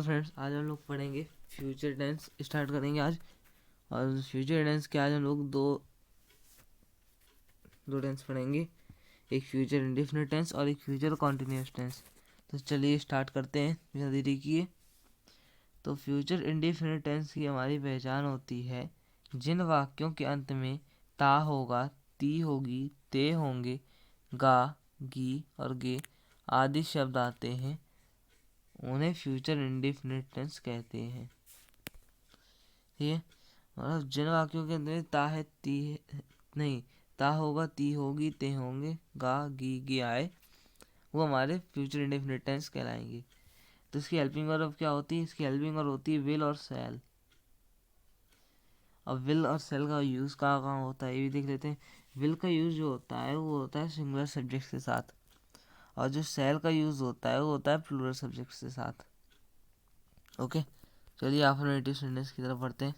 Friends, आज हम लोग पढ़ेंगे फ्यूचर टेंस स्टार्ट करेंगे आज। और फ्यूचर टेंस के आज हम लोग दो टेंस पढ़ेंगे, एक फ्यूचर इंडेफिनिट टेंस और एक फ्यूचर कॉन्टिन्यूअस टेंस। तो चलिए स्टार्ट करते हैं बिना देरी किए। तो फ्यूचर इंडेफिनिट टेंस की हमारी पहचान होती है जिन वाक्यों के अंत में ता होगा, ती होगी, ते होंगे, गा, गी और गे आदि शब्द आते हैं, उन्हें फ्यूचर इंडेफिनिट टेंस कहते हैं। ठीक है, मतलब जिन वाक्यों के अंदर ता है, ती है, नहीं, ता होगा, ती होगी, ते होंगे, गा, गी, गे आए, वो हमारे फ्यूचर इंडेफिनिट टेंस कहलाएंगे। तो इसकी हेल्पिंग वर्ब क्या होती है? इसकी हेल्पिंग वर्ब होती है विल और शैल। अब विल और शैल का यूज़ कहाँ कहाँ होता है ये भी देख लेते हैं। विल का यूज़ जो होता है वो होता है सिंगुलर सब्जेक्ट के साथ, और जो शैल का यूज़ होता है वो होता है प्लूरल सब्जेक्ट के साथ। ओके, चलिए अफर्मेटिव सेंटेंस की तरफ बढ़ते हैं।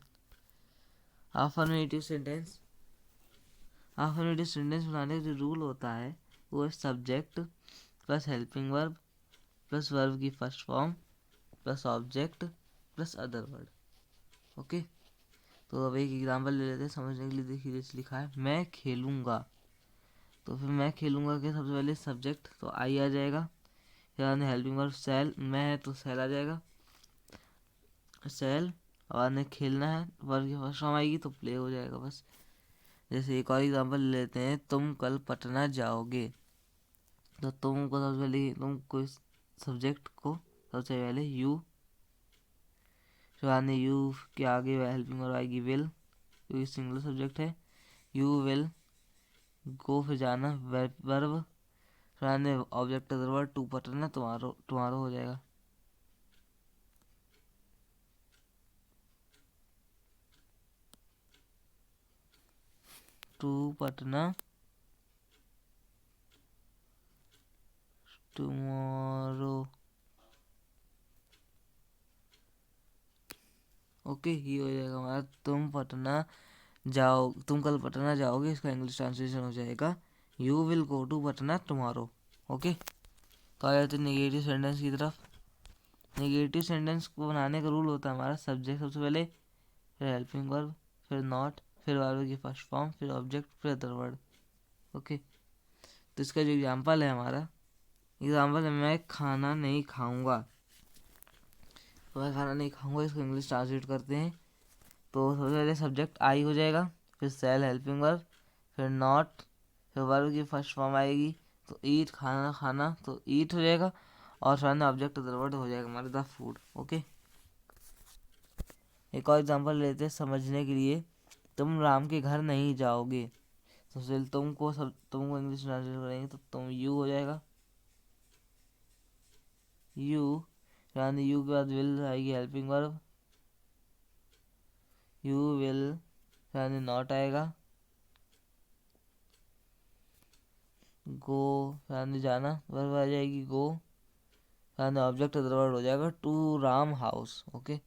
अफर्मेटिव सेंटेंस बनाने का जो रूल होता है वो है subject plus helping verb plus verb की first form plus object plus other word. Okay, तो अब एक एग्जांपल ले लेते हैं समझने के लिए। देखिए जैसे लिखा है मैं खेलूँगा, तो फिर मैं खेलूँगा के सबसे पहले सब्जेक्ट तो आई आ जाएगा, यानी हेल्पिंग वर्ब सेल, मैं है तो सेल आ जाएगा, सेल, और ने खेलना है वर्ब की फर्स्ट फॉर्म आएगी तो प्ले हो जाएगा बस। जैसे एक और एग्जांपल लेते हैं, तुम कल पटना जाओगे, तो तुम को सबसे पहले तुम कोई सब्जेक्ट को सबसे पहले यू, फिर यू के आगे हेल्पिंग वर्ब आएगी विल, क्योंकि सिंगल सब्जेक्ट है, यू विल गो, फिर जाना वर्ब, फिर object other word to Patna, तुम्हारो तुम्हारो हो जाएगा। To Patna tomorrow. ओके, ये हो जाएगा हमारा तुम कल पटना जाओगे, इसका इंग्लिश ट्रांसलेशन हो जाएगा you will go to Patna tomorrow. Okay, तो आ जाते हैं नेगेटिव सेंटेंस की तरफ। नेगेटिव सेंटेंस को बनाने का रूल होता है हमारा सब्जेक्ट सबसे पहले, फिर हेल्पिंग वर्ब, फिर नॉट, फिर वर्ब की फर्स्ट फॉर्म, फिर ऑब्जेक्ट, फिर अदर वर्ड। ओके, तो इसका जो एग्जांपल है हमारा, एग्जांपल है मैं खाना नहीं खाऊंगा। तो मैं खाना नहीं खाऊंगा, इसको इंग्लिश ट्रांसलेट करते हैं। तो सबसे पहले सब्जेक्ट आई हो जाएगा, फिर सेल हेल्पिंग वर्ब, फिर नॉट, फिर वर्ब की फर्स्ट फॉर्म आएगी तो ईट, खाना खाना तो ईट हो जाएगा, और सामने ऑब्जेक्ट अदर वर्ड हो जाएगा हमारे द फूड। ओके, एक और एग्जांपल लेते हैं समझने के लिए, तुम राम के घर नहीं जाओगे, सबसे पहले तुमको इंग्लिश ट्रांसलेट करेंगे तो तुम यू हो जाएगा, यू, यानी यू के बाद विल आएगी हेल्पिंग वर्ब, यू विल, यानी नॉट आएगा, गो यानी जाना, वर्ब आ जाएगी गो, यानी ऑब्जेक्ट अदर वर्ड हो जाएगा टू राम हाउस। ओके,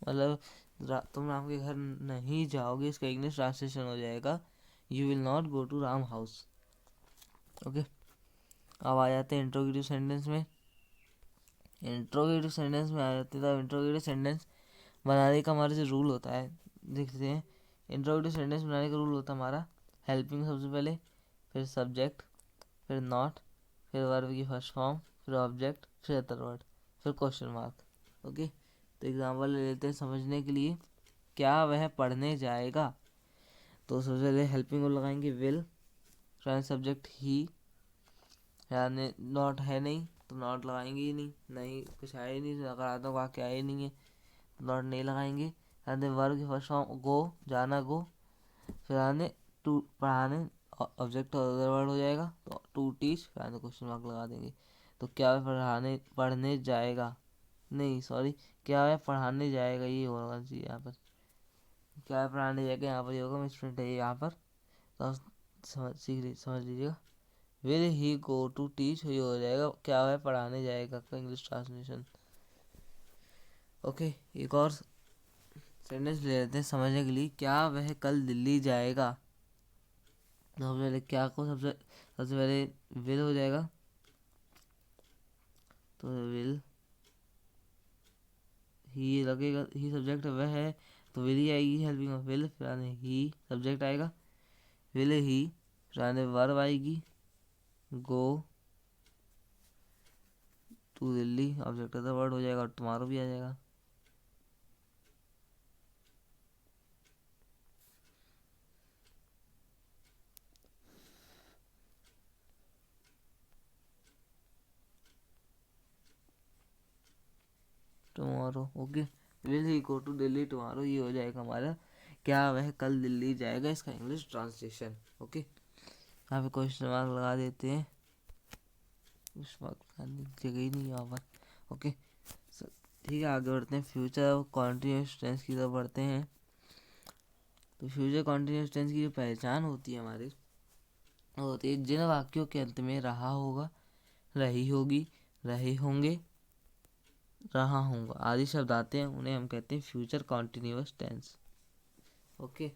मतलब तुम राम के घर नहीं जाओगे, इसका इंग्लिश ट्रांसलेशन हो जाएगा you will not go to Ram house. Okay, अब आ जाते हैं इंट्रोगेटिव सेंटेंस में। इंट्रोगेटिव सेंटेंस में आ जाते हैं, तब इंट्रोगेटिव सेंटेंस बनाने का हमारा जो रूल होता है देखते हैं। इंट्रोगेटिव सेंटेंस बनाने का रूल होता है हमारा हेल्पिंग सबसे पहले, फिर सब्जेक्ट, फिर नॉट, फिर वर्ब की फर्स्ट फॉर्म, फिर ऑब्जेक्ट, फिर अदर वर्ड, फिर क्वेश्चन मार्क। ओके, तो एग्जांपल ले लेते हैं समझने के लिए। क्या वह पढ़ने जाएगा, तो सबसे पहले हेल्पिंग वर्ब लगाएंगे विल, फिर सब्जेक्ट ही, यानी नॉट है नहीं तो नॉट लगाएंगे ही नहीं, नहीं कुछ है ही नहीं, नकारात्मक वाक्य आए नहीं है तो नॉट नहीं लगाएंगे। यानी वर्ब की फर्स्ट फॉर्म गो, जाना गो, फिर आने टू पढ़ाने, ऑब्जेक्ट अदर वर्ड हो जाएगा तो टू टीच, यानी क्वेश्चन मार्क लगा देंगे। तो क्या वह पढ़ने जाएगा, नहीं सॉरी, क्या वह पढ़ाने जाएगा, ये होना चाहिए यहाँ पर, क्या वह पढ़ाने जाएगा, यहाँ पर ये होगा मिसप्रिंट है यहाँ पर, तो आप समझ लीजिएगा। Will he go to teach, ये हो जाएगा क्या वह पढ़ाने जाएगा का इंग्लिश ट्रांसलेशन। ओके, एक और सेंटेंस ले लेते हैं समझने के लिए। क्या वह कल दिल्ली जाएगा? तो सबसे पहले क्या को सबसे सबसे पहले विल हो जाएगा, तो विल ही लगेगा, ही सब्जेक्ट वह है तो विल ही आएगी हेल्पिंग ऑफ विल, फिर आने ही सब्जेक्ट आएगा, विल ही, फिर आने वर्ब आएगी go to Delhi, object of the word हो जाएगा और टुमारो भी आ जाएगा। Tomorrow, okay. Will he go to Delhi tomorrow, ये हो जाएगा हमारा क्या वह कल दिल्ली जाएगा, इसका इंग्लिश ट्रांसलेशन। ओके, यहाँ पे क्वेश्चन मार्क लगा देते हैं, क्वेश्चन मार्क लगाने की जगह ही नहीं यहाँ पर। ओके ठीक है, आगे बढ़ते हैं। फ्यूचर कॉन्टिन्यूस टेंस की तरफ बढ़ते हैं। तो फ्यूचर कॉन्टिन्यूस टेंस की जो पहचान होती है हमारी, वो होती है जिन वाक्यों के अंत में रहा होगा, रही होगी, रहे होंगे, रहा होगा आदि शब्द आते हैं, उन्हें हम कहते हैं फ्यूचर कॉन्टिन्यूस टेंस। ओके,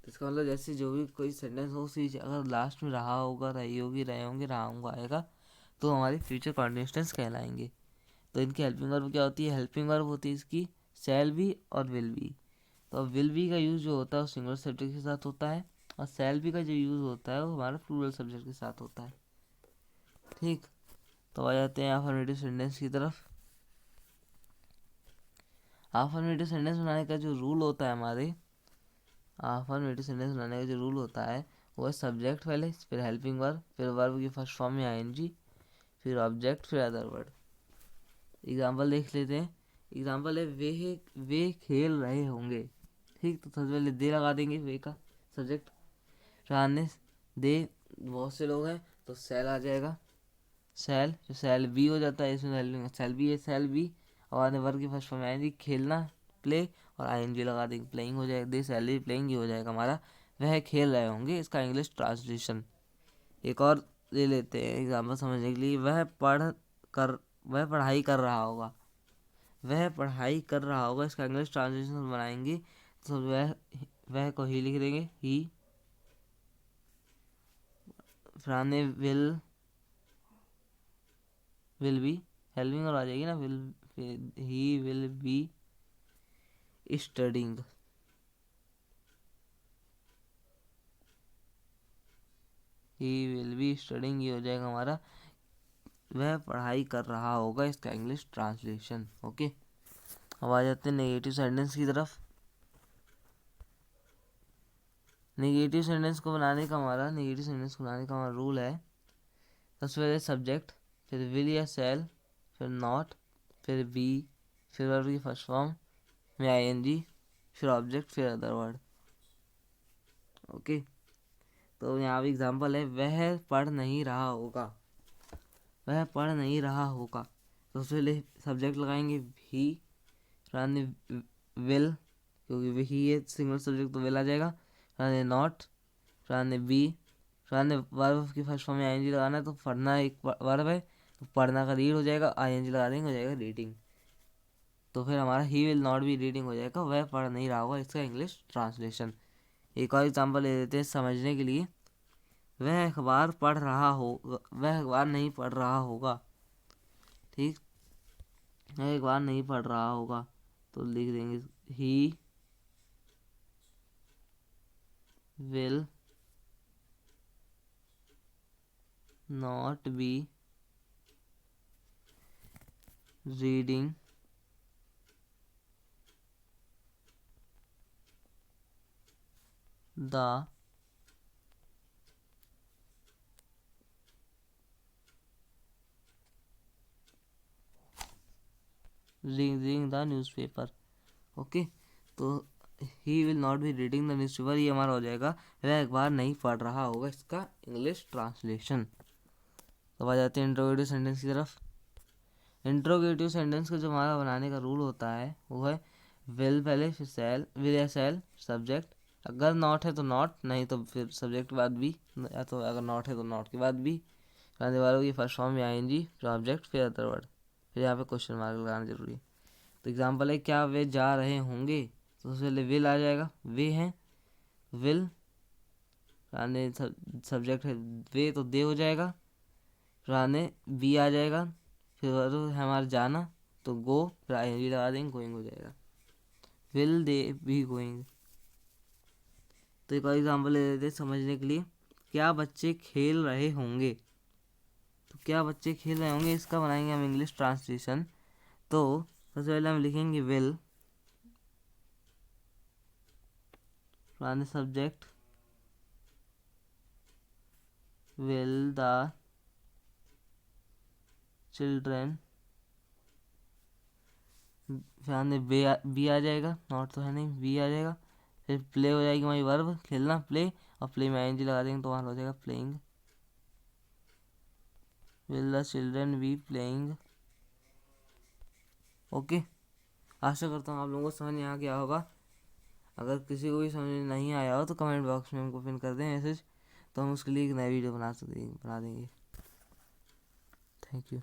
इसका मतलब जैसे जो भी कोई सेंटेंस हो, उसी अगर लास्ट में रहा होगा, रही होगी, रहे होंगे, रहा होगा आएगा, तो हमारे फ्यूचर कॉन्टिन्यूस टेंस कहलाएंगे। तो इनकी हेल्पिंग वर्ब क्या होती है? हेल्पिंग वर्ब होती है इसकी शैल बी और विल बी। तो अब विल बी का यूज़ जो होता है वो सिंगुलर सब्जेक्ट के साथ होता है, और शैल बी का जो यूज़ होता है वो हमारा प्लूरल सब्जेक्ट के साथ होता है। ठीक, तो आ जाते हैं अफर्मेटिव सेंटेंस की तरफ। अफर्मेटिव सेंटेंस बनाने का जो रूल होता है हमारे, अफर्मेटिव सेंटेंस बनाने का जो रूल होता है वो है सब्जेक्ट पहले, फिर हेल्पिंग वर्ब, फिर वर्ब की फर्स्ट फॉर्म में आईएनजी, फिर ऑब्जेक्ट, फिर अदर वर्ड। एग्जाम्पल देख लेते हैं। एग्जाम्पल है वे खेल रहे होंगे। ठीक, तो सबसे पहले दे लगा देंगे वे का सब्जेक्ट, राने दे बहुत से लोग हैं तो सेल आ जाएगा, सेल, जो सेल बी हो जाता है इसमें, सेल बी है, सेल बी, और आने वर्ग की फर्स्ट फॉर्म में आएंगी खेलना, प्ले, और आईएनजी लगा देंगे, प्लेइंग हो जाएगा, दे सेल बी प्लेइंग ही हो जाएगा हमारा वह खेल रहे होंगे, इसका इंग्लिश ट्रांसलेशन। एक और ले लेते हैं एग्जाम्पल समझने के लिए। वह पढ़ाई कर रहा होगा, वह पढ़ाई कर रहा होगा, इसका इंग्लिश ट्रांसलेशन बनाएंगे तो वह को ही लिख देंगे, ही, फ्राने विल बी, हेल्पिंग और आ जाएगी ना, he will be studying, he will be studying, ये हो जाएगा हमारा वह पढ़ाई कर रहा होगा, इसका इंग्लिश ट्रांसलेशन। ओके, अब आ जाते हैं नेगेटिव सेंटेंस की तरफ। नेगेटिव सेंटेंस को बनाने का हमारा रूल है, सबसे पहले सब्जेक्ट, फिर विल या सेल, फिर नॉट, फिर बी, फिर वर्ब की फर्स्ट फॉर्म में आईएनजी, फिर ऑब्जेक्ट, फिर अदर वर्ड। ओके, तो यहाँ पे एग्जांपल है, वह पढ़ नहीं रहा होगा, वह पढ़ नहीं रहा होगा, तो सबसे पहले सब्जेक्ट लगाएंगे ही, रानी विल, क्योंकि वही है सिंगल सब्जेक्ट तो विल आ जाएगा, Rani not, Rani be, Rani verb की फर्स्ट फॉर्म में आईएनजी लगाना है, तो पढ़ना एक वर्ब है तो पढ़ना का रीड हो जाएगा, आईएनजी लगा देंगे हो जाएगा रीडिंग, तो फिर हमारा ही विल नॉट बी रीडिंग हो जाएगा, वह पढ़ नहीं रहा होगा, इसका इंग्लिश ट्रांसलेशन। एक और एग्जांपल ले लेते हैं समझने के लिए। वह अखबार पढ़ रहा हो, वह अखबार नहीं पढ़ रहा होगा। ठीक, वह अखबार नहीं पढ़ रहा होगा, तो लिख देंगे he will not be reading the reading the newspaper. Okay, तो he will not be reading the newspaper, ये हमारा हो जाएगा वह अखबार नहीं पढ़ रहा होगा, इसका इंग्लिश ट्रांसलेशन। तो आ जाते हैं इंट्रोगेटिव सेंटेंस की तरफ। इंट्रोगेटिव सेंटेंस का जो हमारा बनाने का रूल होता है वो है विल पहले, फिर सेल, विल या सेल, सब्जेक्ट, अगर नॉट है तो नॉट, नहीं तो फिर सब्जेक्ट के बाद भी, या तो अगर नॉट है तो नॉट के बाद भी, रहने वालों की फर्स्ट फॉर्म में आईएनजी, फिर ऑब्जेक्ट, फिर अदर वर्ड, फिर यहाँ पे क्वेश्चन मार्क लगाना जरूरी है। तो एग्जाम्पल है क्या वे जा रहे होंगे, तो सबसे पहले विल आ जाएगा, वे हैं विल, आने सब्जेक्ट है वे तो दे हो जाएगा, फिर आने बी आ जाएगा, फिर है हमारा जाना तो गो, फिर आई लगा देंगे, गोइंग हो जाएगा, विल दे बी गोइंग। तो एक और एग्जाम्पल ले लेते हैं समझने के लिए, क्या बच्चे खेल रहे होंगे, तो क्या बच्चे खेल रहे होंगे इसका बनाएंगे हम इंग्लिश ट्रांसलेशन। तो सबसे पहले हम लिखेंगे विल, पुराने सब्जेक्ट विल द चिल्ड्रेन, फिर बी आ जाएगा, नॉट तो है नहीं, बी आ जाएगा, फिर प्ले हो जाएगी हमारी वर्ब खेलना प्ले, और प्ले में आईएनजी लगा देंगे तो वहाँ हो जाएगा playing, will the children be playing. Okay, आशा करता हूँ आप लोगों को समझ में आ गया होगा। अगर किसी को भी समझ में नहीं आया हो तो कमेंट बॉक्स में हमको पिन कर दें मैसेज, तो हम उसके लिए एक नई वीडियो बना देंगे। Thank you.